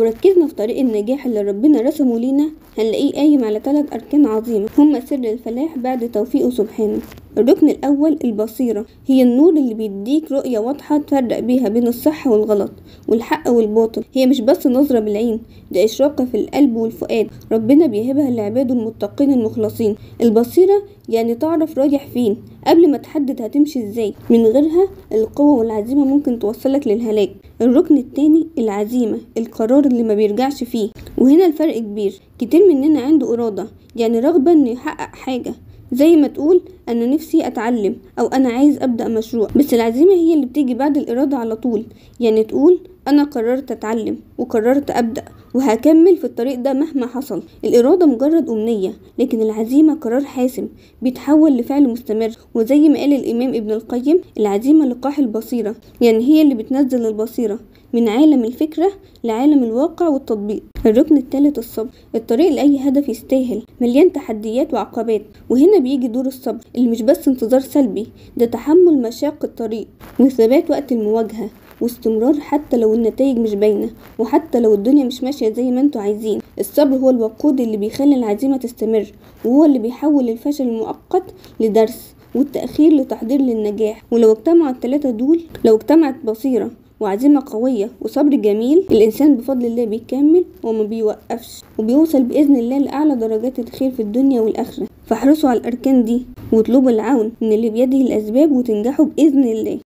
لو ركزنا في طريق النجاح اللي ربنا رسمه لينا هنلاقيه قايم على 3 أركان عظيمة هما سر الفلاح بعد توفيقه سبحانه. الركن الأول البصيرة، هي النور اللي بيديك رؤية واضحة تفرق بيها بين الصح والغلط والحق والباطل. هي مش بس نظرة بالعين، ده إشراقة في القلب والفؤاد ربنا بيهبها لعباده المتقين المخلصين. البصيرة يعني تعرف رايح فين قبل ما تحدد هتمشي ازاي، من غيرها القوة والعزيمة ممكن توصلك للهلاك. الركن التاني العزيمة، القرار اللي ما بيرجعش فيه، وهنا الفرق كبير. كتير مننا عنده إرادة، يعني رغبة انه يحقق حاجة، زي ما تقول انا نفسي اتعلم او انا عايز ابدأ مشروع، بس العزيمة هي اللي بتيجي بعد الإرادة على طول. يعني تقول انا قررت اتعلم وقررت ابدأ وهكمل في الطريق ده مهما حصل. الإرادة مجرد أمنية، لكن العزيمة قرار حاسم بيتحول لفعل مستمر. وزي ما قال الإمام ابن القيم العزيمة لقاح البصيرة، يعني هي اللي بتنزل البصيرة من عالم الفكرة لعالم الواقع والتطبيق. الركن الثالث الصبر، الطريق لأي هدف يستاهل مليان تحديات وعقبات، وهنا بيجي دور الصبر اللي مش بس انتظار سلبي، ده تحمل مشاق الطريق وثبات وقت المواجهة واستمرار حتى لو النتائج مش باينة وحتى لو الدنيا مش ماشية زي ما انتوا عايزين. الصبر هو الوقود اللي بيخلي العزيمة تستمر، وهو اللي بيحول الفشل المؤقت لدرس والتأخير لتحضير للنجاح. ولو اجتمعوا ال3 دول، لو اجتمعت بصيرة وعزيمة قوية وصبر جميل، الإنسان بفضل الله بيكمل وما بيوقفش وبيوصل بإذن الله لأعلى درجات الخير في الدنيا والآخرة. فاحرصوا على الأركان دي واطلبوا العون من اللي بيده الأسباب وتنجحوا بإذن الله.